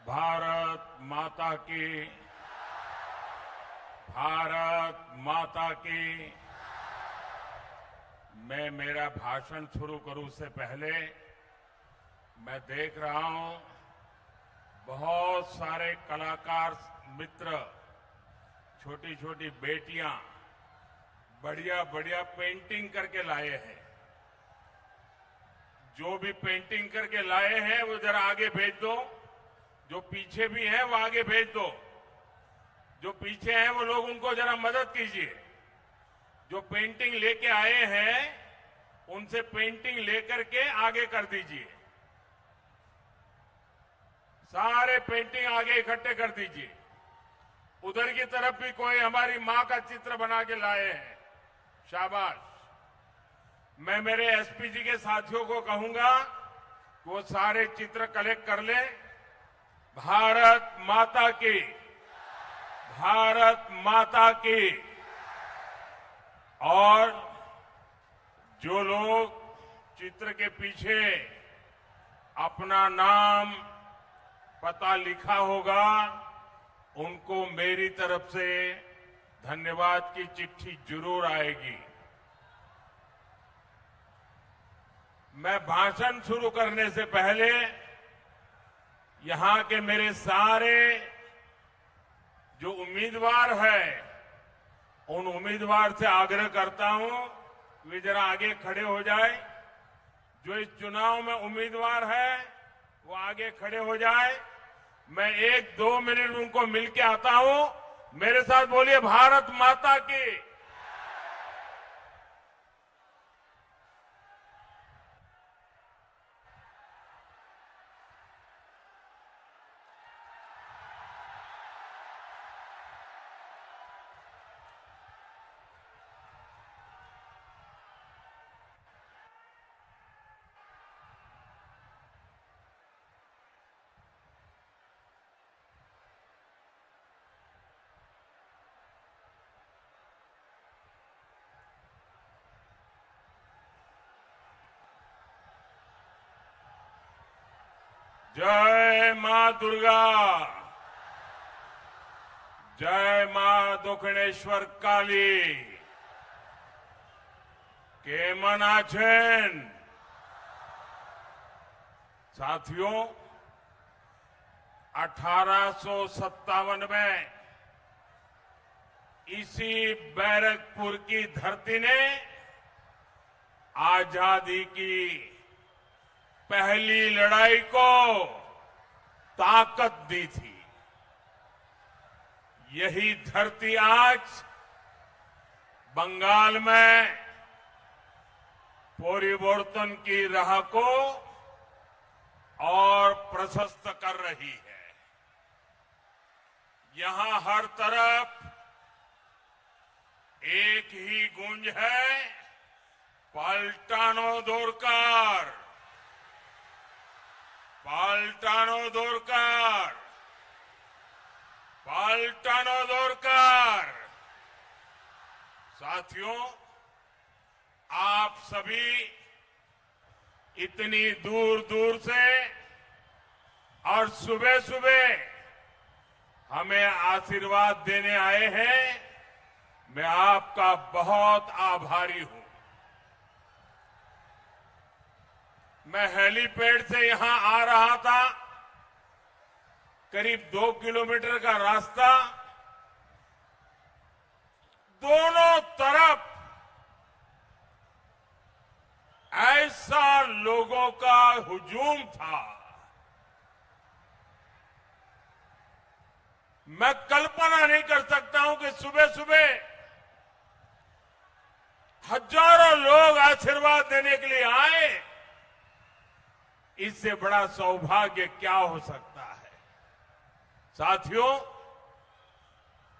भारत माता की, भारत माता की। मैं मेरा भाषण शुरू करूं उससे पहले मैं देख रहा हूं बहुत सारे कलाकार मित्र, छोटी छोटी बेटियां बढ़िया बढ़िया पेंटिंग करके लाए हैं। जो भी पेंटिंग करके लाए हैं वो जरा आगे भेज दो। जो पीछे भी हैं वो आगे भेज दो। जो पीछे हैं वो लोग उनको जरा मदद कीजिए। जो पेंटिंग लेके आए हैं उनसे पेंटिंग लेकर के आगे कर दीजिए। सारे पेंटिंग आगे इकट्ठे कर दीजिए। उधर की तरफ भी कोई हमारी मां का चित्र बना के लाए हैं, शाबाश। मैं मेरे एसपी जी के साथियों को कहूंगा कि वो सारे चित्र कलेक्ट कर लें। भारत माता की, भारत माता की। और जो लोग चित्र के पीछे अपना नाम पता लिखा होगा उनको मेरी तरफ से धन्यवाद की चिट्ठी जरूर आएगी। मैं भाषण शुरू करने से पहले यहां के मेरे सारे जो उम्मीदवार हैं उन उम्मीदवार से आग्रह करता हूं वे जरा आगे खड़े हो जाए। जो इस चुनाव में उम्मीदवार है वो आगे खड़े हो जाए। मैं 1-2 मिनट उनको मिलके आता हूं। मेरे साथ बोलिए भारत माता की। जय मां दुर्गा, जय मां दक्षिणेश्वर काली। केमन आछेन? साथियों, 1857 में इसी बैरकपुर की धरती ने आजादी की पहली लड़ाई को ताकत दी थी। यही धरती आज बंगाल में परिवर्तन की राह को और प्रशस्त कर रही है। यहां हर तरफ एक ही गूंज है, पलटानो दोरकार, पलटानो दोरकार, पलटानो दोरकार। साथियों, आप सभी इतनी दूर दूर से और सुबह सुबह हमें आशीर्वाद देने आए हैं। मैं आपका बहुत आभारी हूं। मैं हेलीपैड से यहां आ रहा था, करीब 2 किलोमीटर का रास्ता। दोनों तरफ ऐसा लोगों का हुजूम था, मैं कल्पना नहीं कर सकता हूं कि सुबह सुबह हजारों लोग आशीर्वाद देने के लिए आए। इससे बड़ा सौभाग्य क्या हो सकता है। साथियों,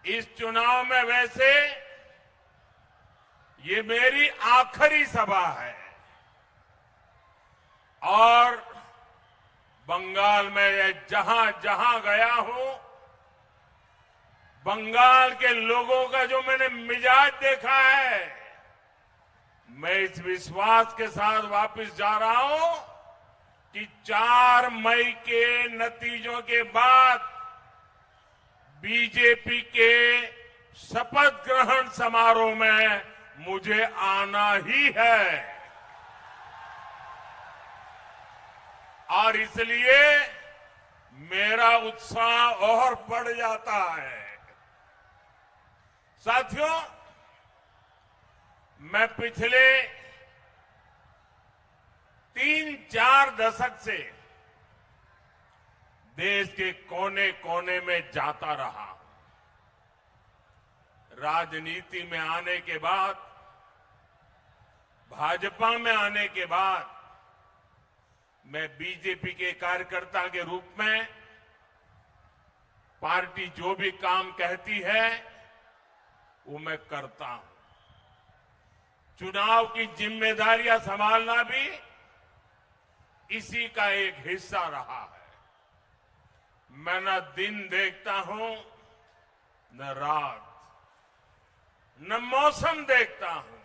इस चुनाव में वैसे ये मेरी आखिरी सभा है और बंगाल में जहां जहां गया हूं, बंगाल के लोगों का जो मैंने मिजाज देखा है, मैं इस विश्वास के साथ वापस जा रहा हूं कि 4 मई के नतीजों के बाद बीजेपी के शपथ ग्रहण समारोह में मुझे आना ही है और इसलिए मेरा उत्साह और बढ़ जाता है। साथियों, मैं पिछले 3-4 दशक से देश के कोने कोने में जाता रहा। राजनीति में आने के बाद, भाजपा में आने के बाद मैं बीजेपी के कार्यकर्ता के रूप में पार्टी जो भी काम कहती है वो मैं करता हूं। चुनाव की जिम्मेदारियां संभालना भी इसी का एक हिस्सा रहा है। मैं न दिन देखता हूं न रात, न मौसम देखता हूं,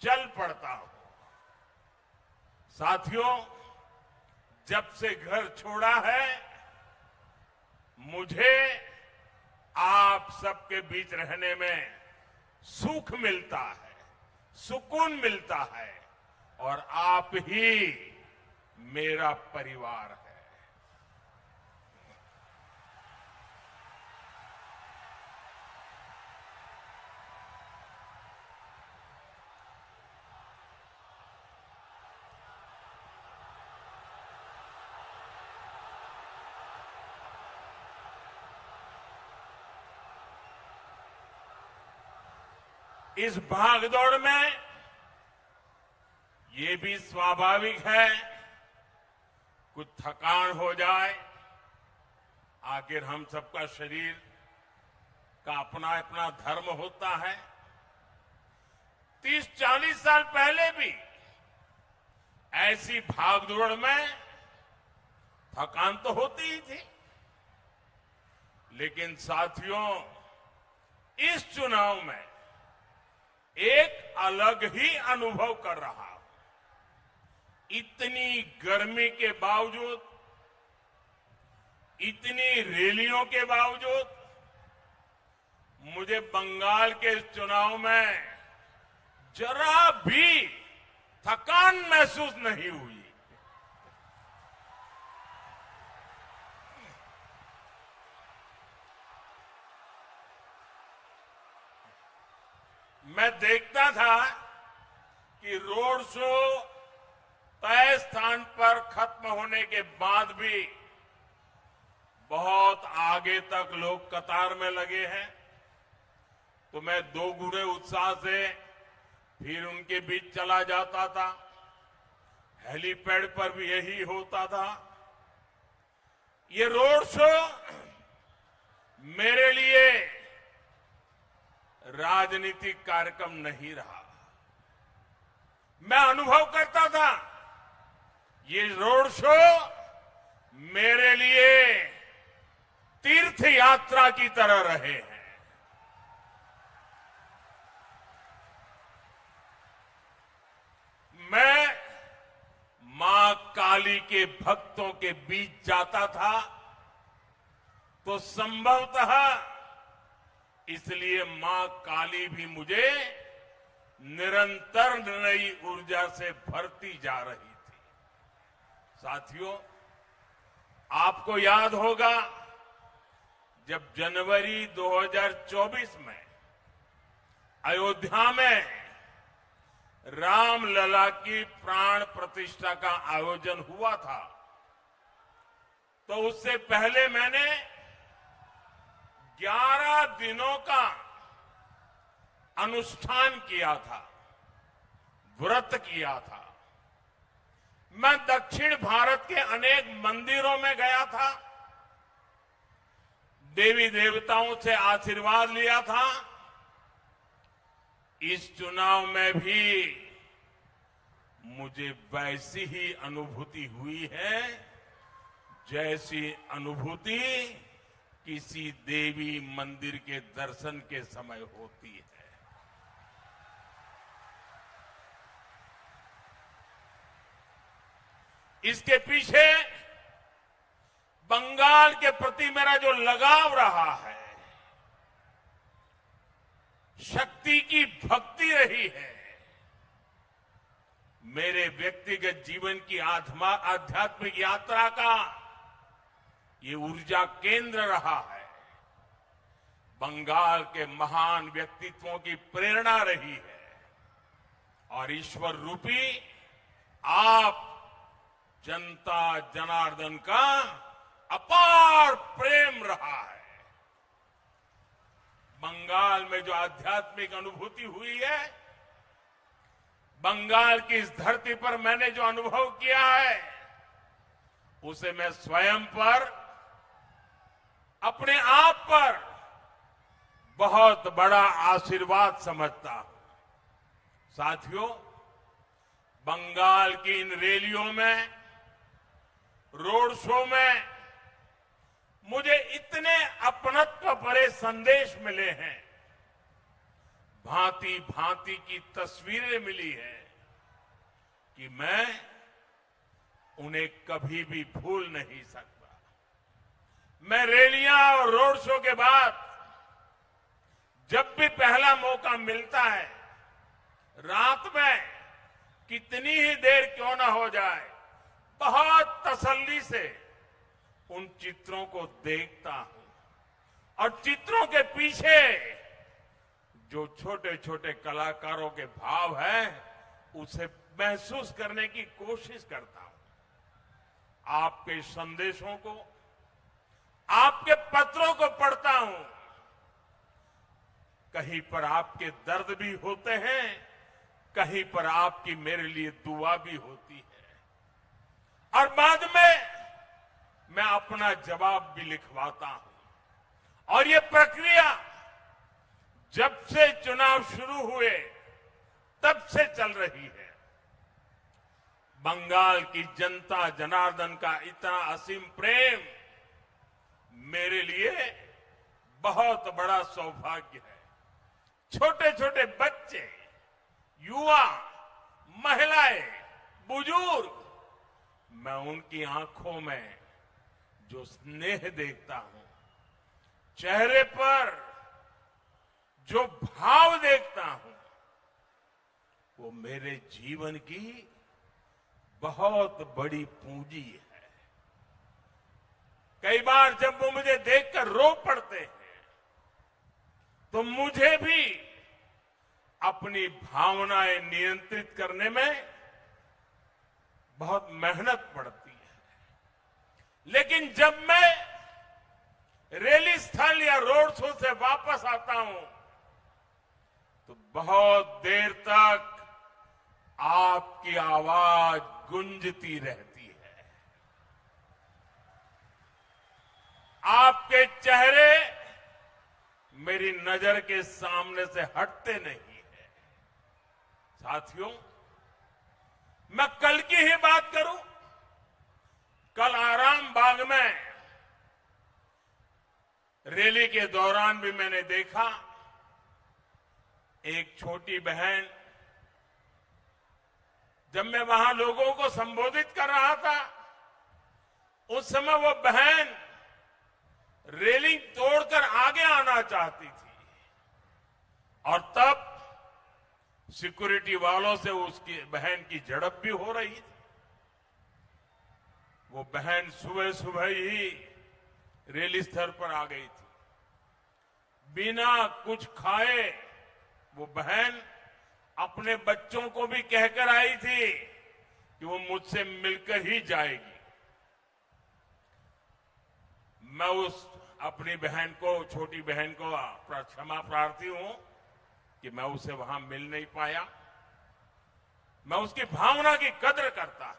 चल पड़ता हूं। साथियों, जब से घर छोड़ा है मुझे आप सबके बीच रहने में सुख मिलता है, सुकून मिलता है और आप ही मेरा परिवार है। इस भागदौड़ में ये भी स्वाभाविक है कुछ थकान हो जाए। आखिर हम सबका शरीर का अपना अपना धर्म होता है। 30-40 साल पहले भी ऐसी भागदौड़ में थकान तो होती ही थी, लेकिन साथियों, इस चुनाव में एक अलग ही अनुभव कर रहा हूं। इतनी गर्मी के बावजूद, इतनी रैलियों के बावजूद मुझे बंगाल के इस चुनाव में जरा भी थकान महसूस नहीं हुई। मैं देखता था कि रोड शो तय स्थान पर खत्म होने के बाद भी बहुत आगे तक लोग कतार में लगे हैं, तो मैं दोगुने उत्साह से फिर उनके बीच चला जाता था। हेलीपैड पर भी यही होता था। ये रोड शो मेरे लिए राजनीतिक कार्यक्रम नहीं रहा। मैं अनुभव करता था ये रोड शो मेरे लिए तीर्थ यात्रा की तरह रहे हैं। मैं मां काली के भक्तों के बीच जाता था तो संभवतः इसलिए मां काली भी मुझे निरंतर नई ऊर्जा से भरती जा रही थी। साथियों, आपको याद होगा जब जनवरी 2024 में अयोध्या में रामलला की प्राण प्रतिष्ठा का आयोजन हुआ था, तो उससे पहले मैंने 11 दिनों का अनुष्ठान किया था, व्रत किया था। मैं दक्षिण भारत के अनेक मंदिरों में गया था, देवी देवताओं से आशीर्वाद लिया था। इस चुनाव में भी मुझे वैसी ही अनुभूति हुई है जैसी अनुभूति किसी देवी मंदिर के दर्शन के समय होती है। इसके पीछे बंगाल के प्रति मेरा जो लगाव रहा है, शक्ति की भक्ति रही है, मेरे व्यक्तिगत जीवन की आध्यात्मिक यात्रा का ये ऊर्जा केंद्र रहा है। बंगाल के महान व्यक्तित्वों की प्रेरणा रही है और ईश्वर रूपी आप जनता जनार्दन का अपार प्रेम रहा है। बंगाल में जो आध्यात्मिक अनुभूति हुई है, बंगाल की इस धरती पर मैंने जो अनुभव किया है, उसे मैं स्वयं पर, अपने आप पर बहुत बड़ा आशीर्वाद समझता हूं। साथियों, बंगाल की इन रैलियों में, रोड शो में मुझे इतने अपनत्व भरे संदेश मिले हैं, भांति भांति की तस्वीरें मिली है कि मैं उन्हें कभी भी भूल नहीं सकता। मैं रैलियां और रोड शो के बाद जब भी पहला मौका मिलता है, रात में कितनी ही देर क्यों ना हो जाए, बहुत तसल्ली से उन चित्रों को देखता हूं और चित्रों के पीछे जो छोटे छोटे कलाकारों के भाव हैं, उसे महसूस करने की कोशिश करता हूं। आपके संदेशों को, आपके पत्रों को पढ़ता हूं। कहीं पर आपके दर्द भी होते हैं, कहीं पर आपकी मेरे लिए दुआ भी होती है और बाद में मैं अपना जवाब भी लिखवाता हूं। और ये प्रक्रिया जब से चुनाव शुरू हुए तब से चल रही है। बंगाल की जनता जनार्दन का इतना असीम प्रेम मेरे लिए बहुत बड़ा सौभाग्य है। छोटे छोटे बच्चे, युवा, महिलाएं, बुजुर्ग, मैं उनकी आंखों में जो स्नेह देखता हूं, चेहरे पर जो भाव देखता हूं, वो मेरे जीवन की बहुत बड़ी पूंजी है। कई बार जब वो मुझे देखकर रो पड़ते हैं, तो मुझे भी अपनी भावनाएं नियंत्रित करने में बहुत मेहनत पड़ती है। लेकिन जब मैं रैली स्थल या रोड शो से वापस आता हूं, तो बहुत देर तक आपकी आवाज गूंजती रहती है। आपके चेहरे मेरी नजर के सामने से हटते नहीं है। साथियों, मैं कल की ही बात करूं, कल आराम बाग में रैली के दौरान भी मैंने देखा एक छोटी बहन, जब मैं वहां लोगों को संबोधित कर रहा था, उस समय वो बहन रेलिंग तोड़कर आगे आना चाहती थी और तब सिक्योरिटी वालों से उसकी बहन की झड़प भी हो रही थी। वो बहन सुबह सुबह ही रैली स्थल पर आ गई थी। बिना कुछ खाए वो बहन अपने बच्चों को भी कहकर आई थी कि वो मुझसे मिलकर ही जाएगी। मैं उस अपनी बहन को, छोटी बहन को क्षमा प्रार्थी हूं कि मैं उसे वहां मिल नहीं पाया। मैं उसकी भावना की कदर करता हूं,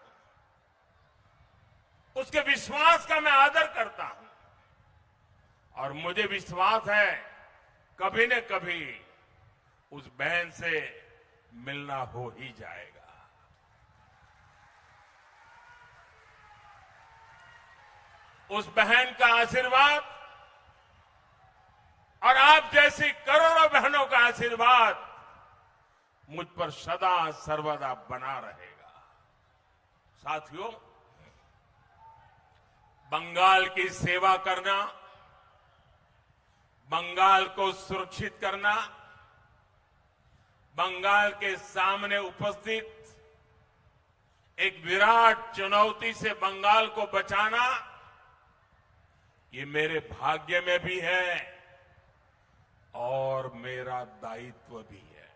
उसके विश्वास का मैं आदर करता हूं और मुझे विश्वास है कभी न कभी उस बहन से मिलना हो ही जाएगा। उस बहन का आशीर्वाद और आप जैसी करोड़ों बहनों का आशीर्वाद मुझ पर सदा सर्वदा बना रहेगा। साथियों, बंगाल की सेवा करना, बंगाल को सुरक्षित करना, बंगाल के सामने उपस्थित एक विराट चुनौती से बंगाल को बचाना, ये मेरे भाग्य में भी है और मेरा दायित्व भी है।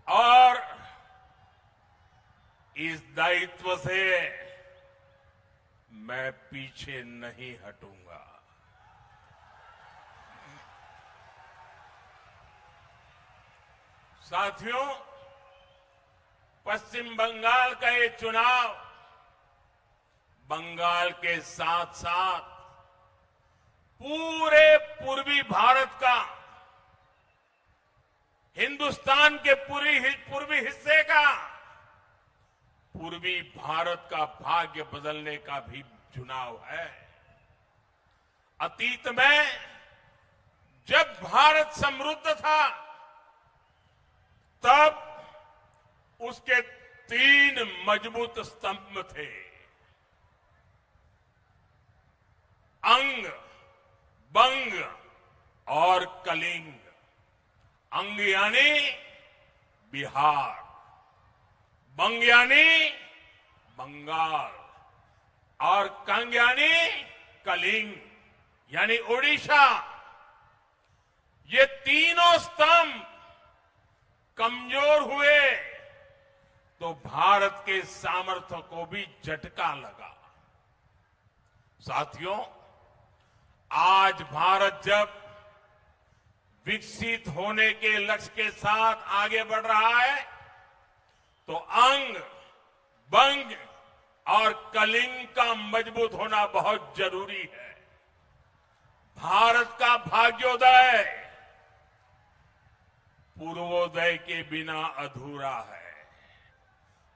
और इस दायित्व से मैं पीछे नहीं हटूंगा। साथियों, पश्चिम बंगाल का ये चुनाव बंगाल के साथ साथ पूरे पूर्वी भारत का, हिंदुस्तान के पूर्वी हिस्से का, पूर्वी भारत का भाग्य बदलने का भी चुनाव है। अतीत में जब भारत समृद्ध था तब उसके 3 मजबूत स्तंभ थे, अंग, बंग और कलिंग। अंग यानी बिहार, बंग यानी बंगाल और कंग यानी कलिंग यानी ओडिशा। ये तीनों स्तंभ कमजोर हुए तो भारत के सामर्थ्य को भी झटका लगा। साथियों, आज भारत जब विकसित होने के लक्ष्य के साथ आगे बढ़ रहा है तो अंग, बंग और कलिंग का मजबूत होना बहुत जरूरी है। भारत का भाग्योदय पूर्वोदय के बिना अधूरा है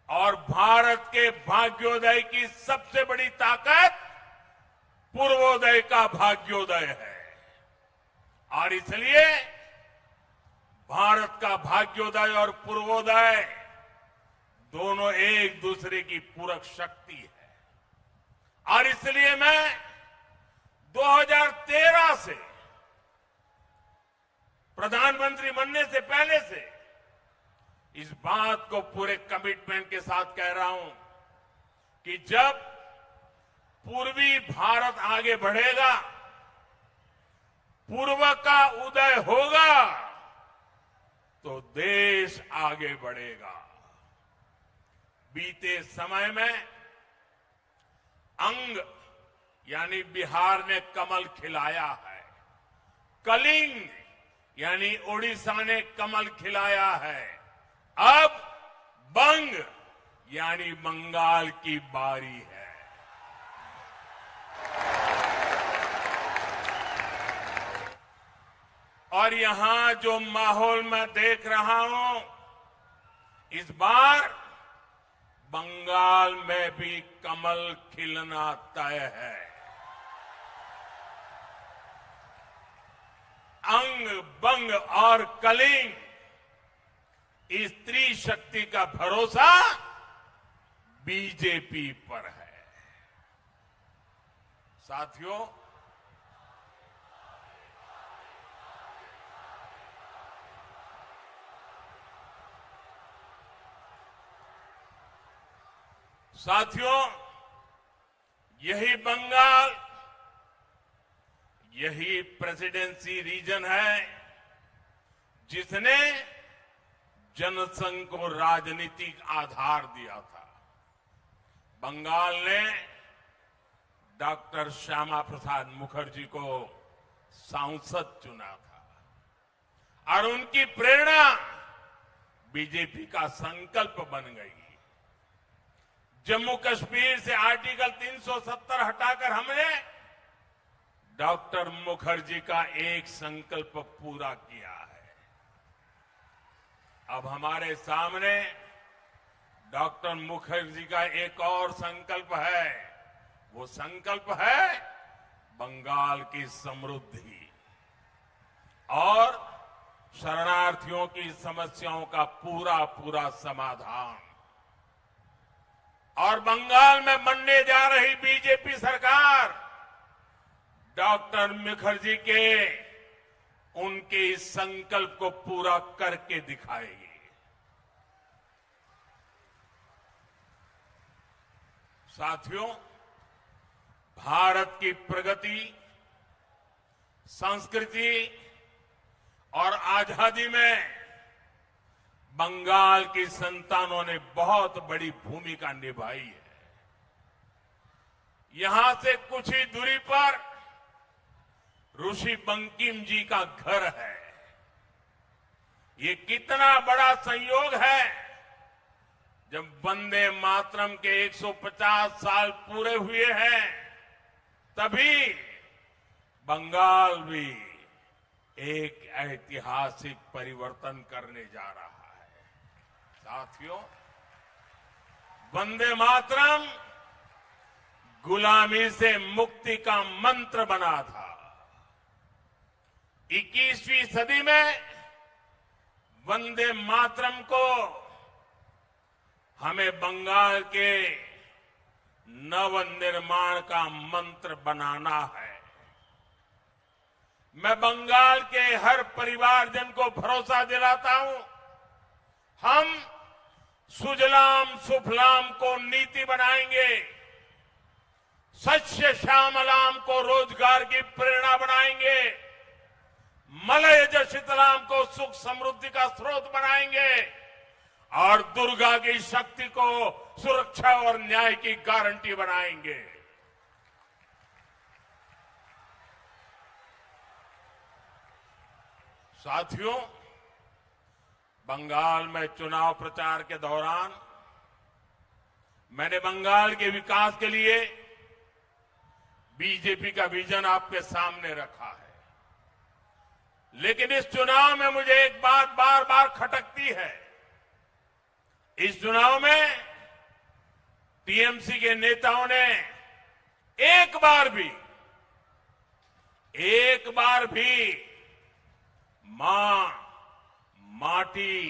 और भारत के भाग्योदय की सबसे बड़ी ताकत पूर्वोदय का भाग्योदय है। और इसलिए भारत का भाग्योदय और पूर्वोदय दोनों एक दूसरे की पूरक शक्ति है। और इसलिए मैं 2013 से प्रधानमंत्री बनने से पहले से इस बात को पूरे कमिटमेंट के साथ कह रहा हूं कि जब पूर्वी भारत आगे बढ़ेगा, पूर्व का उदय होगा तो देश आगे बढ़ेगा। बीते समय में अंग यानी बिहार ने कमल खिलाया है, कलिंग यानी ओडिशा ने कमल खिलाया है, अब बंग यानी बंगाल की बारी है। और यहां जो माहौल मैं देख रहा हूं, इस बार बंगाल में भी कमल खिलना तय है। अंग, बंग और कलिंग, इस त्रिशक्ति का भरोसा बीजेपी पर है। साथियों, यही बंगाल, यही प्रेसिडेंसी रीजन है जिसने जनसंघ को राजनीतिक आधार दिया था। बंगाल ने डॉक्टर श्यामा प्रसाद मुखर्जी को सांसद चुना था और उनकी प्रेरणा बीजेपी का संकल्प बन गई। जम्मू कश्मीर से आर्टिकल 370 हटाकर हमने डॉक्टर मुखर्जी का एक संकल्प पूरा किया है। अब हमारे सामने डॉक्टर मुखर्जी का एक और संकल्प है। वो संकल्प है बंगाल की समृद्धि। और शरणार्थियों की समस्याओं का पूरा पूरा समाधान। और बंगाल में बनने जा रही बीजेपी सरकार डॉक्टर मुखर्जी के उनके इस संकल्प को पूरा करके दिखाएगी। साथियों, भारत की प्रगति, संस्कृति और आजादी में बंगाल की संतानों ने बहुत बड़ी भूमिका निभाई है। यहां से कुछ ही दूरी पर ऋषि बंकिम जी का घर है। ये कितना बड़ा संयोग है, जब वंदे मातरम के 150 साल पूरे हुए हैं, तभी बंगाल भी एक ऐतिहासिक परिवर्तन करने जा रहा है। साथियों, वंदे मातरम गुलामी से मुक्ति का मंत्र बना था। 21वीं सदी में वंदे मातरम को हमें बंगाल के नवनिर्माण का मंत्र बनाना है। मैं बंगाल के हर परिवारजन को भरोसा दिलाता हूं, हम सुजलाम सुफलाम को नीति बनाएंगे, सस्य श्यामलाम को रोजगार की प्रेरणा बनाएंगे, मलयज शीतलाम को सुख समृद्धि का स्रोत बनाएंगे और दुर्गा की शक्ति को सुरक्षा और न्याय की गारंटी बनाएंगे। साथियों, बंगाल में चुनाव प्रचार के दौरान मैंने बंगाल के विकास के लिए बीजेपी का विजन आपके सामने रखा है। लेकिन इस चुनाव में मुझे एक बात बार बार खटकती है। इस चुनाव में टीएमसी के नेताओं ने एक बार भी मां, माटी,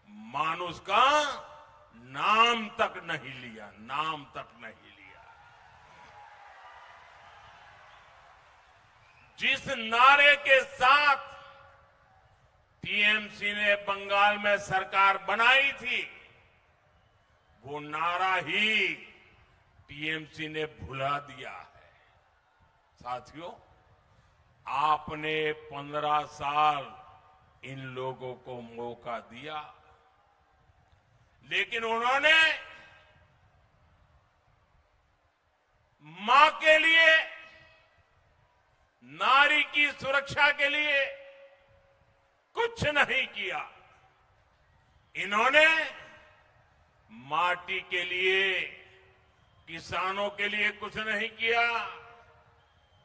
मानुष का नाम तक नहीं लिया। जिस नारे के साथ टीएमसी ने बंगाल में सरकार बनाई थी, वो नारा ही टीएमसी ने भुला दिया है। साथियों, आपने 15 साल इन लोगों को मौका दिया, लेकिन उन्होंने मां के लिए, नारी की सुरक्षा के लिए कुछ नहीं किया। इन्होंने माटी के लिए, किसानों के लिए कुछ नहीं किया।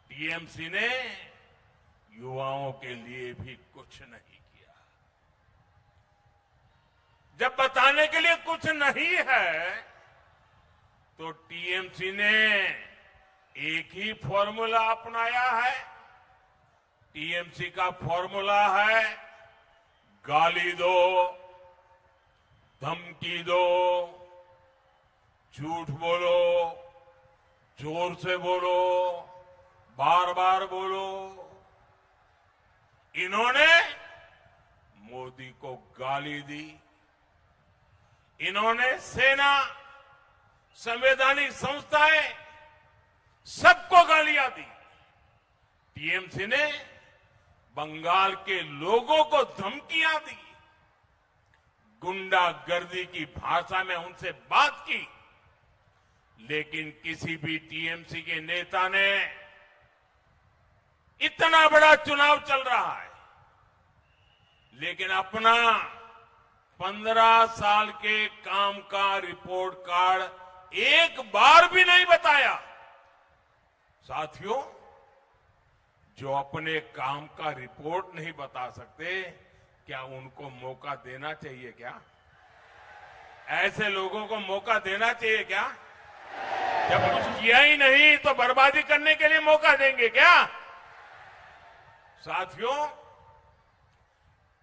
टीएमसी ने युवाओं के लिए भी कुछ नहीं किया। जब बताने के लिए कुछ नहीं है, तो टीएमसी ने एक ही फॉर्मूला अपनाया है। टीएमसी का फॉर्मूला है, गाली दो, धमकी दो, झूठ बोलो, जोर से बोलो, बार बार बोलो। इन्होंने मोदी को गाली दी। इन्होंने सेना, संवैधानिक संस्थाएं, सबको गालियां दी। टीएमसी ने बंगाल के लोगों को धमकियां दी, गुंडागर्दी की भाषा में उनसे बात की। लेकिन किसी भी टीएमसी के नेता ने, इतना बड़ा चुनाव चल रहा है, लेकिन अपना 15 साल के काम का रिपोर्ट कार्ड एक बार भी नहीं बताया। साथियों, जो अपने काम का रिपोर्ट नहीं बता सकते, क्या उनको मौका देना चाहिए क्या? ऐसे लोगों को मौका देना चाहिए क्या? जब कुछ किया ही नहीं तो बर्बादी करने के लिए मौका देंगे क्या? साथियों,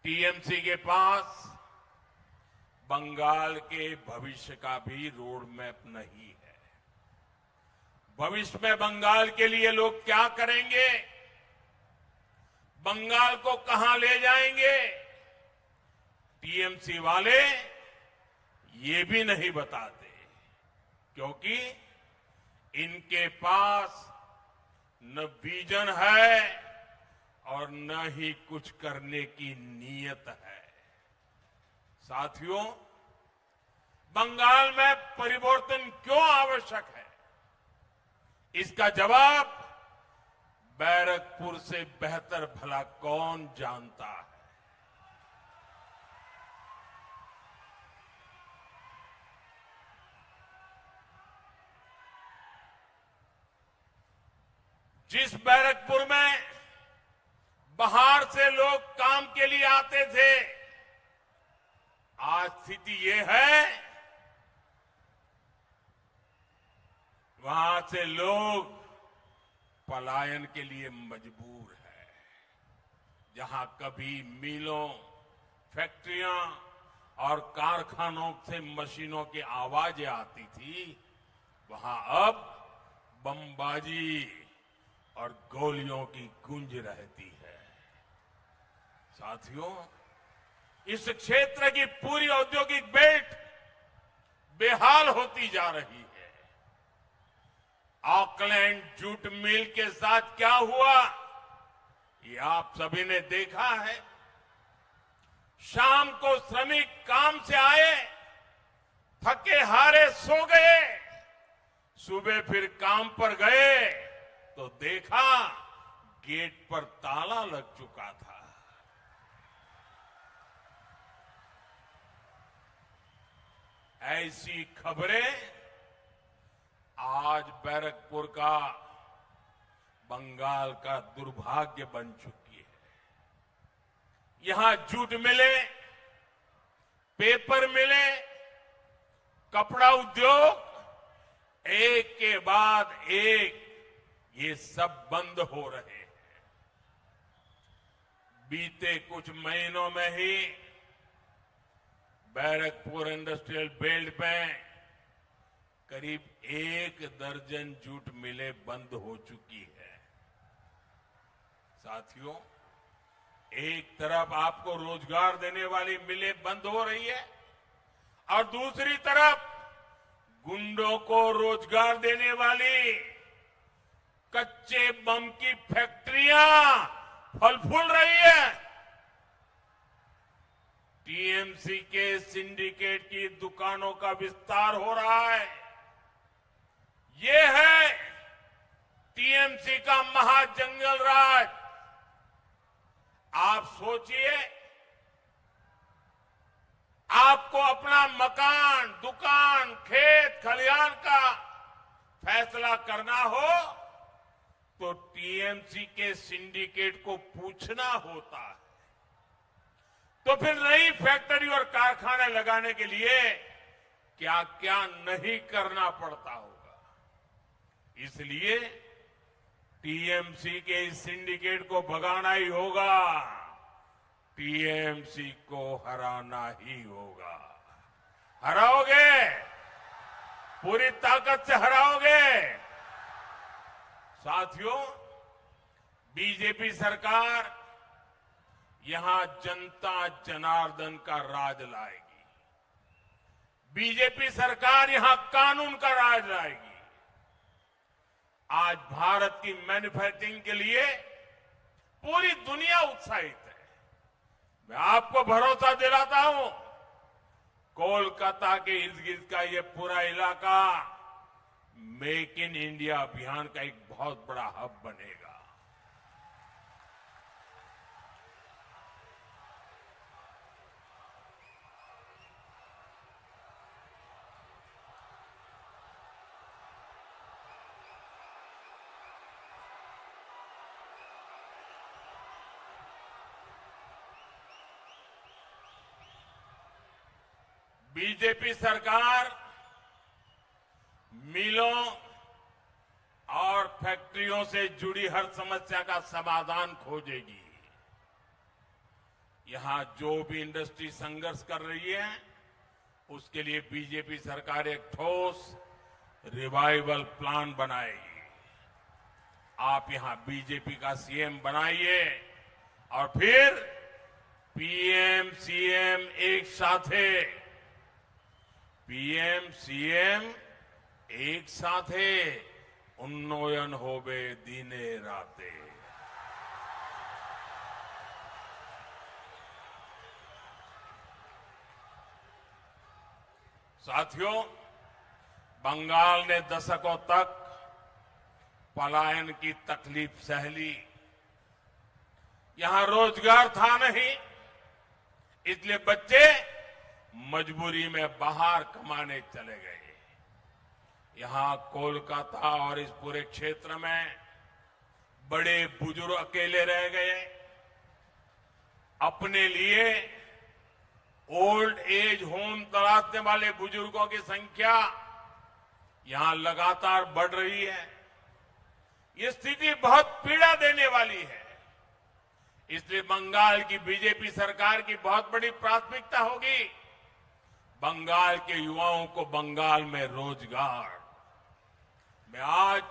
टीएमसी के पास बंगाल के भविष्य का भी रोड मैप नहीं है। भविष्य में बंगाल के लिए लोग क्या करेंगे, बंगाल को कहां ले जाएंगे, टीएमसी वाले ये भी नहीं बताते, क्योंकि इनके पास न विजन है और न ही कुछ करने की नीयत है। साथियों, बंगाल में परिवर्तन क्यों आवश्यक है, इसका जवाब बैरकपुर से बेहतर भला कौन जानता है। जिस बैरकपुर में बाहर से लोग काम के लिए आते थे, आज स्थिति ये है वहां से लोग पलायन के लिए मजबूर है। जहां कभी मिलों, फैक्ट्रियां और कारखानों से मशीनों की आवाजें आती थी, वहां अब बमबाजी और गोलियों की गूंज रहती है। साथियों, इस क्षेत्र की पूरी औद्योगिक बेल्ट बेहाल होती जा रही है। ऑकलैंड जूट मिल के साथ क्या हुआ, ये आप सभी ने देखा है। शाम को श्रमिक काम से आए, थके हारे सो गए, सुबह फिर काम पर गए तो देखा गेट पर ताला लग चुका था। ऐसी खबरें आज बैरकपुर का, बंगाल का दुर्भाग्य बन चुकी है। यहां जूट मिले, पेपर मिले, कपड़ा उद्योग, एक के बाद एक ये सब बंद हो रहे हैं। बीते कुछ महीनों में ही बैरकपुर इंडस्ट्रियल बेल्ट में करीब 1 दर्जन जूट मिलें बंद हो चुकी है। साथियों, एक तरफ आपको रोजगार देने वाली मिलें बंद हो रही है और दूसरी तरफ गुंडों को रोजगार देने वाली कच्चे बम की फैक्ट्रियां फल फूल रही है। टीएमसी के सिंडिकेट की दुकानों का विस्तार हो रहा है। ये है टीएमसी का महाजंगल राज। आप सोचिए, आपको अपना मकान, दुकान, खेत खलिहान का फैसला करना हो तो टीएमसी के सिंडिकेट को पूछना होता है। तो फिर नई फैक्ट्री और कारखाने लगाने के लिए क्या क्या नहीं करना पड़ता होगा। इसलिए टीएमसी के इस सिंडिकेट को भगाना ही होगा, टीएमसी को हराना ही होगा। हराओगे, पूरी ताकत से हराओगे। साथियों, बीजेपी सरकार यहां जनता जनार्दन का राज लाएगी। बीजेपी सरकार यहां कानून का राज लाएगी। आज भारत की मैन्युफैक्चरिंग के लिए पूरी दुनिया उत्साहित है। मैं आपको भरोसा दिलाता हूं, कोलकाता के इर्द गिर्द का ये पूरा इलाका मेक इन इंडिया अभियान का एक बहुत बड़ा हब बनेगा। बीजेपी सरकार मिलों और फैक्ट्रियों से जुड़ी हर समस्या का समाधान खोजेगी। यहां जो भी इंडस्ट्री संघर्ष कर रही है उसके लिए बीजेपी सरकार एक ठोस रिवाइवल प्लान बनाएगी। आप यहां बीजेपी का सीएम बनाइए और फिर पीएम सीएम एक साथे, पीएम सीएम एक साथे उन्नयन होवे दीने राते। साथियों, बंगाल ने दशकों तक पलायन की तकलीफ सह ली। यहां रोजगार था नहीं, इसलिए बच्चे मजबूरी में बाहर कमाने चले गए। यहां कोलकाता और इस पूरे क्षेत्र में बड़े बुजुर्ग अकेले रह गए। अपने लिए ओल्ड एज होम तलाशने वाले बुजुर्गों की संख्या यहां लगातार बढ़ रही है। ये स्थिति बहुत पीड़ा देने वाली है। इसलिए बंगाल की बीजेपी सरकार की बहुत बड़ी प्राथमिकता होगी बंगाल के युवाओं को बंगाल में रोजगार। मैं आज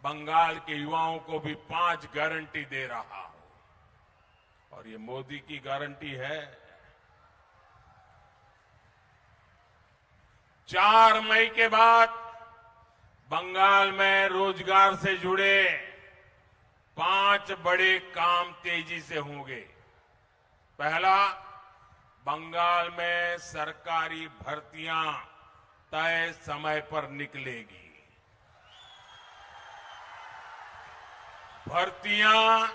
बंगाल के युवाओं को भी 5 गारंटी दे रहा हूं और ये मोदी की गारंटी है। 4 मई के बाद बंगाल में रोजगार से जुड़े 5 बड़े काम तेजी से होंगे। पहला, बंगाल में सरकारी भर्तियां तय समय पर निकलेगी। भर्तियां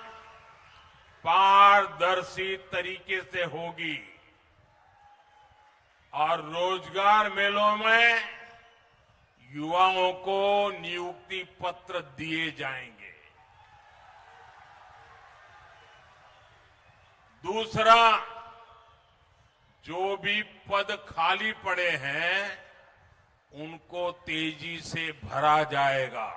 पारदर्शी तरीके से होगी और रोजगार मेलों में युवाओं को नियुक्ति पत्र दिए जाएंगे। दूसरा, जो भी पद खाली पड़े हैं उनको तेजी से भरा जाएगा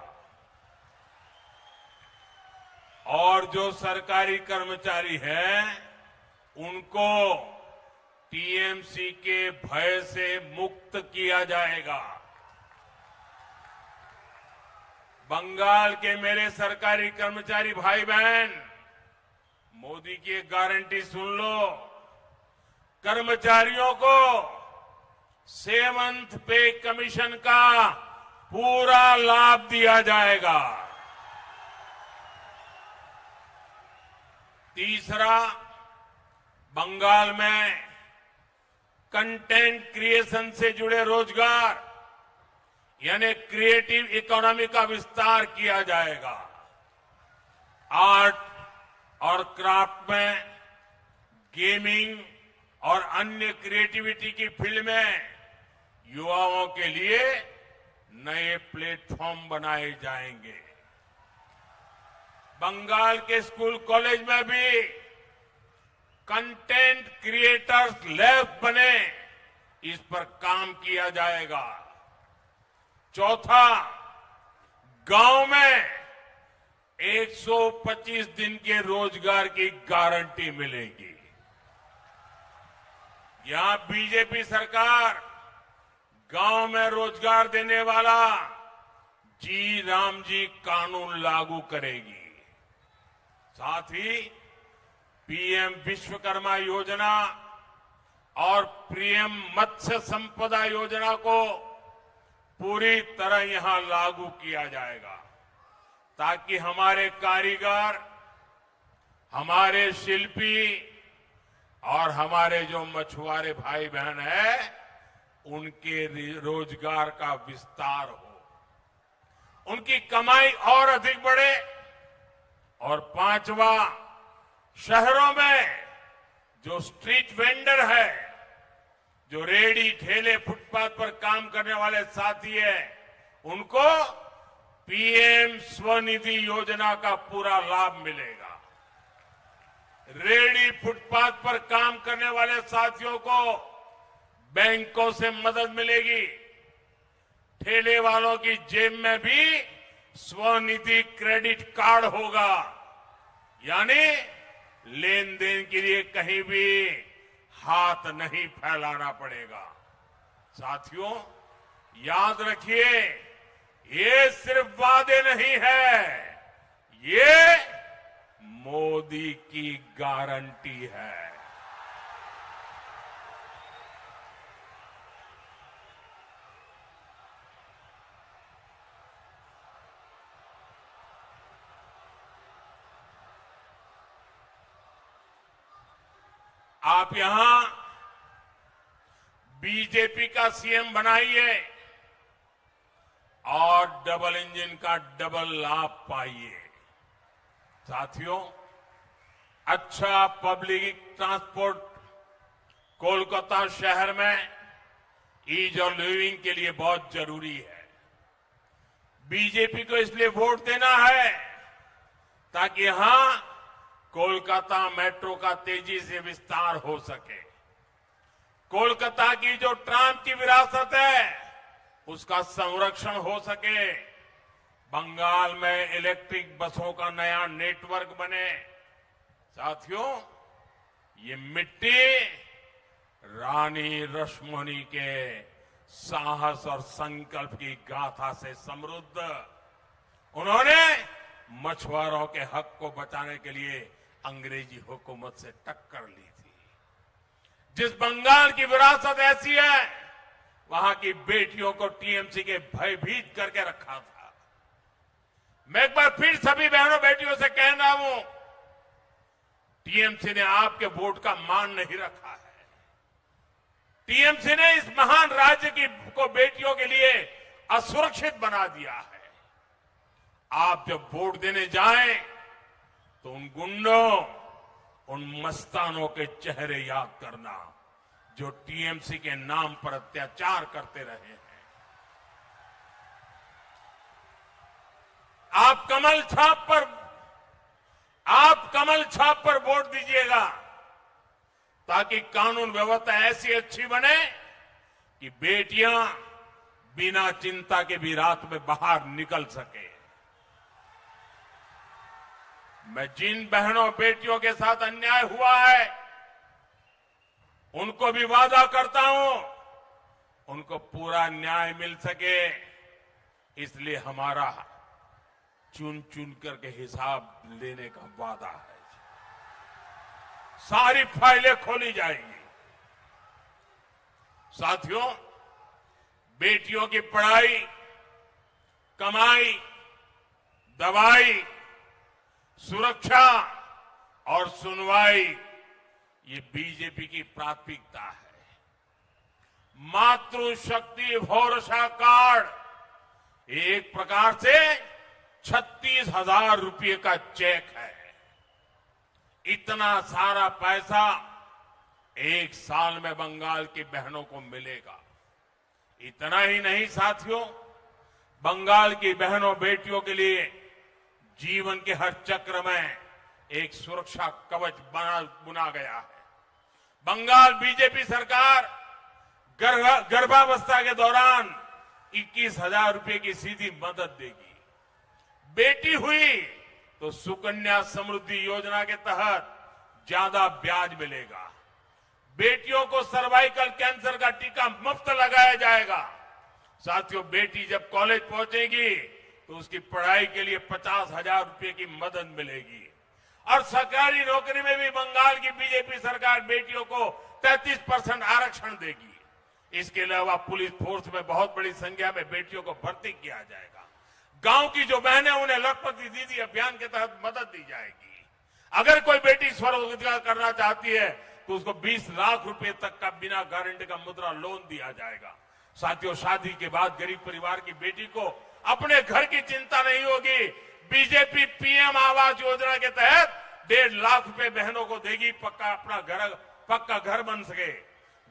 और जो सरकारी कर्मचारी हैं उनको टीएमसी के भय से मुक्त किया जाएगा। बंगाल के मेरे सरकारी कर्मचारी भाई बहन, मोदी की एक गारंटी सुन लो। कर्मचारियों को 7th पे कमीशन का पूरा लाभ दिया जाएगा। तीसरा, बंगाल में कंटेंट क्रिएशन से जुड़े रोजगार यानी क्रिएटिव इकोनॉमी का विस्तार किया जाएगा। आर्ट और क्राफ्ट में, गेमिंग और अन्य क्रिएटिविटी की फील्ड में युवाओं के लिए नए प्लेटफॉर्म बनाए जाएंगे। बंगाल के स्कूल कॉलेज में भी कंटेंट क्रिएटर्स लैब बने, इस पर काम किया जाएगा। चौथा, गांव में 125 दिन के रोजगार की गारंटी मिलेगी। यहां बीजेपी सरकार गांव में रोजगार देने वाला जी राम जी कानून लागू करेगी। साथ ही पीएम विश्वकर्मा योजना और पीएम मत्स्य संपदा योजना को पूरी तरह यहां लागू किया जाएगा ताकि हमारे कारीगर, हमारे शिल्पी और हमारे जो मछुआरे भाई बहन हैं उनके रोजगार का विस्तार हो, उनकी कमाई और अधिक बढ़े। और पांचवा, शहरों में जो स्ट्रीट वेंडर है, जो रेडी ठेले फुटपाथ पर काम करने वाले साथी है, उनको पीएम स्वनिधि योजना का पूरा लाभ मिलेगा। रेडी फुटपाथ पर काम करने वाले साथियों को बैंकों से मदद मिलेगी। ठेले वालों की जेब में भी स्वनिधि क्रेडिट कार्ड होगा, यानी लेन देन के लिए कहीं भी हाथ नहीं फैलाना पड़ेगा। साथियों, याद रखिए, ये सिर्फ वादे नहीं है, ये मोदी की गारंटी है। आप यहां बीजेपी का सीएम बनाइए और डबल इंजन का डबल लाभ पाइए। साथियों, अच्छा पब्लिक ट्रांसपोर्ट कोलकाता शहर में ईज ऑफ लिविंग के लिए बहुत जरूरी है। बीजेपी को इसलिए वोट देना है ताकि यहां कोलकाता मेट्रो का तेजी से विस्तार हो सके। कोलकाता की जो ट्राम की विरासत है उसका संरक्षण हो सके। बंगाल में इलेक्ट्रिक बसों का नया नेटवर्क बने। साथियों, ये मिट्टी रानी रश्मोनी के साहस और संकल्प की गाथा से समृद्ध। उन्होंने मछुआरों के हक को बचाने के लिए अंग्रेजी हुकूमत से टक्कर ली थी। जिस बंगाल की विरासत ऐसी है, वहां की बेटियों को टीएमसी के भयभीत करके रखा था। मैं एक बार फिर सभी बहनों बेटियों से कहना हूं, टीएमसी ने आपके वोट का मान नहीं रखा है। टीएमसी ने इस महान राज्य को बेटियों के लिए असुरक्षित बना दिया है। आप जब वोट देने जाएं तो उन गुंडों, उन मस्तानों के चेहरे याद करना जो टीएमसी के नाम पर अत्याचार करते रहे हैं। आप कमल छाप पर वोट दीजिएगा ताकि कानून व्यवस्था ऐसी अच्छी बने कि बेटियां बिना चिंता के भी रात में बाहर निकल सके। मैं जिन बहनों बेटियों के साथ अन्याय हुआ है उनको भी वादा करता हूं उनको पूरा न्याय मिल सके। इसलिए हमारा चुन चुन करके हिसाब लेने का वादा है। सारी फाइलें खोली जाएंगी। साथियों, बेटियों की पढ़ाई, कमाई, दवाई, सुरक्षा और सुनवाई ये बीजेपी की प्राथमिकता है। मातृशक्ति भरोसा कार्ड एक प्रकार से 36,000 रुपये का चेक है। इतना सारा पैसा एक साल में बंगाल की बहनों को मिलेगा। इतना ही नहीं साथियों, बंगाल की बहनों बेटियों के लिए जीवन के हर चक्र में एक सुरक्षा कवच बुना गया है। बंगाल बीजेपी सरकार गर्भावस्था के दौरान 21,000 रुपये की सीधी मदद देगी। बेटी हुई तो सुकन्या समृद्धि योजना के तहत ज्यादा ब्याज मिलेगा। बेटियों को सर्वाइकल कैंसर का टीका मुफ्त लगाया जाएगा। साथियों, बेटी जब कॉलेज पहुंचेगी तो उसकी पढ़ाई के लिए 50,000 रुपये की मदद मिलेगी। और सरकारी नौकरी में भी बंगाल की बीजेपी सरकार बेटियों को 33% आरक्षण देगी। इसके अलावा पुलिस फोर्स में बहुत बड़ी संख्या में बेटियों को भर्ती किया जाएगा। गांव की जो बहनें उन्हें लखपति दीदी अभियान के तहत मदद दी जाएगी। अगर कोई बेटी स्वरोजगार करना चाहती है तो उसको 20 लाख रुपए तक का बिना गारंटी का मुद्रा लोन दिया जाएगा। साथियों, शादी के बाद गरीब परिवार की बेटी को अपने घर की चिंता नहीं होगी। बीजेपी पीएम आवास योजना के तहत 1.5 लाख रुपए बहनों को देगी। पक्का घर बन सके।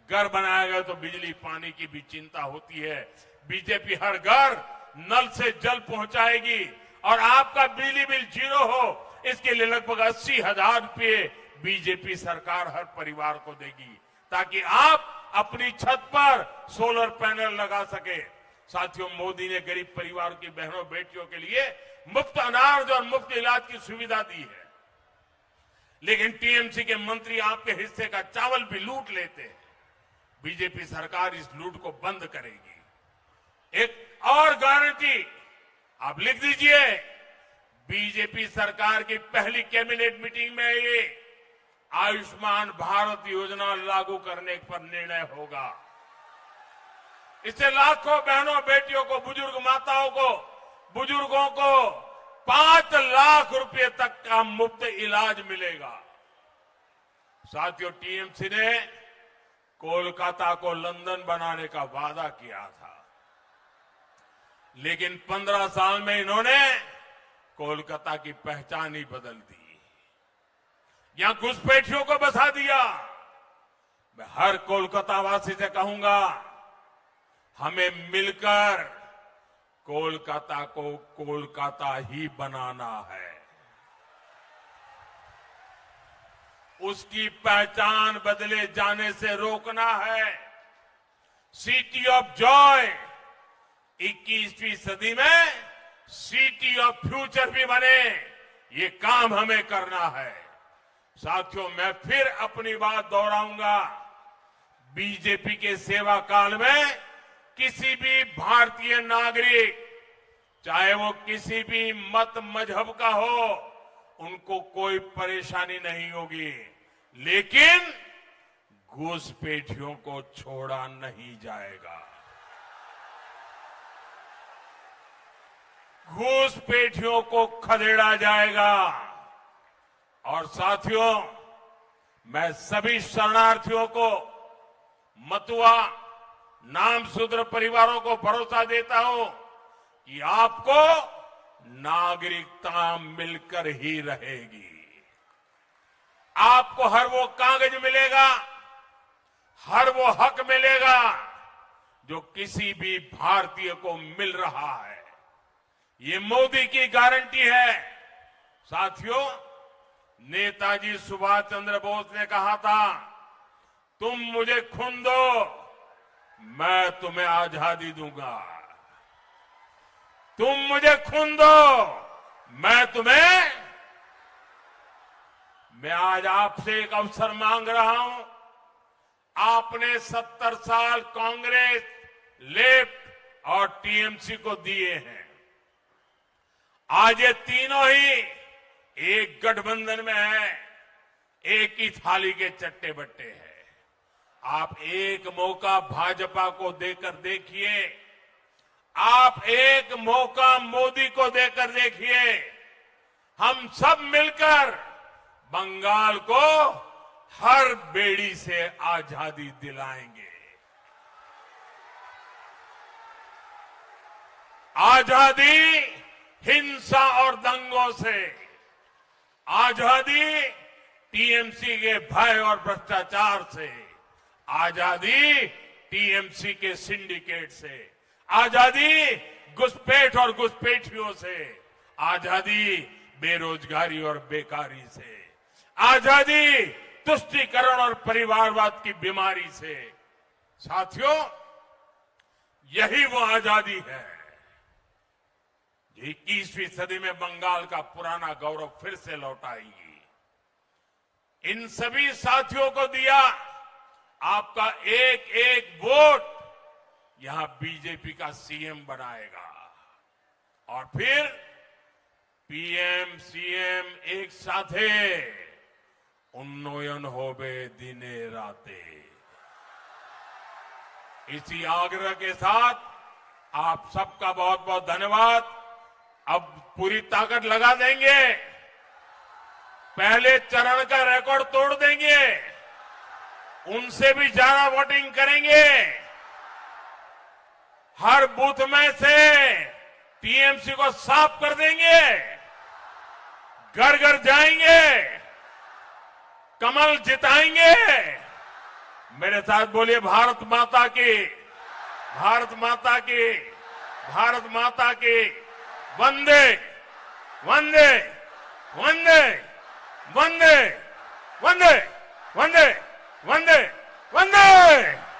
घर बनाया गया तो बिजली पानी की भी चिंता होती है। बीजेपी हर घर नल से जल पहुंचाएगी और आपका बिजली बिल 0 हो, इसके लिए लगभग 80,000 रुपये बीजेपी सरकार हर परिवार को देगी ताकि आप अपनी छत पर सोलर पैनल लगा सके। साथियों, मोदी ने गरीब परिवार की बहनों बेटियों के लिए मुफ्त अनाज और मुफ्त इलाज की सुविधा दी है। लेकिन टीएमसी के मंत्री आपके हिस्से का चावल भी लूट लेते हैं। बीजेपी सरकार इस लूट को बंद करेगी। एक और गारंटी आप लिख दीजिए, बीजेपी सरकार की पहली कैबिनेट मीटिंग में ये आयुष्मान भारत योजना लागू करने पर निर्णय होगा। इससे लाखों बहनों बेटियों को, बुजुर्ग माताओं को, बुजुर्गों को 5 लाख रुपए तक का मुफ्त इलाज मिलेगा। साथियों, टीएमसी ने कोलकाता को लंदन बनाने का वादा किया था, लेकिन 15 साल में इन्होंने कोलकाता की पहचान ही बदल दी। यहां घुसपैठियों को बसा दिया। मैं हर कोलकाता वासी से कहूंगा, हमें मिलकर कोलकाता को कोलकाता ही बनाना है। उसकी पहचान बदले जाने से रोकना है। सिटी ऑफ जॉय 21वीं सदी में सिटी ऑफ फ्यूचर भी बने, ये काम हमें करना है। साथियों, मैं फिर अपनी बात दोहराऊंगा, बीजेपी के सेवा काल में किसी भी भारतीय नागरिक, चाहे वो किसी भी मत मजहब का हो, उनको कोई परेशानी नहीं होगी, लेकिन घुसपैठियों को छोड़ा नहीं जाएगा। घुसपैठियों को खदेड़ा जाएगा। और साथियों, मैं सभी शरणार्थियों को, मतुआ, नामशूद्र परिवारों को भरोसा देता हूं कि आपको नागरिकता मिलकर ही रहेगी। आपको हर वो कागज मिलेगा, हर वो हक मिलेगा जो किसी भी भारतीय को मिल रहा है। ये मोदी की गारंटी है। साथियों, नेताजी सुभाष चंद्र बोस ने कहा था, तुम मुझे खून दो, मैं तुम्हें आजादी दूंगा। तुम मुझे खून दो, मैं आज आपसे एक अवसर मांग रहा हूं। आपने 70 साल कांग्रेस, लेफ्ट और टीएमसी को दिए हैं। आज ये तीनों ही एक गठबंधन में है, एक ही थाली के चट्टे बट्टे हैं। आप एक मौका भाजपा को देकर देखिए, आप एक मौका मोदी को देकर देखिए। हम सब मिलकर बंगाल को हर बेड़ी से आजादी दिलाएंगे। आजादी हिंसा और दंगों से, आजादी टीएमसी के भय और भ्रष्टाचार से, आजादी टीएमसी के सिंडिकेट से, आजादी घुसपैठ और घुसपैठियों से, आजादी बेरोजगारी और बेकारी से, आजादी तुष्टीकरण और परिवारवाद की बीमारी से। साथियों, यही वो आजादी है जो 21वीं सदी में बंगाल का पुराना गौरव फिर से लौटाएगी। इन सभी साथियों को दिया आपका एक एक वोट यहां बीजेपी का सीएम बनाएगा। और फिर पीएम सीएम एक साथे उन्नयन होबे दिने राते। इसी आग्रह के साथ आप सबका बहुत बहुत धन्यवाद। अब पूरी ताकत लगा देंगे, पहले चरण का रिकॉर्ड तोड़ देंगे, उनसे भी ज्यादा वोटिंग करेंगे। हर बूथ में से टीएमसी को साफ कर देंगे, घर घर जाएंगे, कमल जिताएंगे। मेरे साथ बोलिए, भारत माता की, भारत माता की, भारत माता की। वंदे वंदे वंदे वंदे वंदे वंदे वंदे वंदे।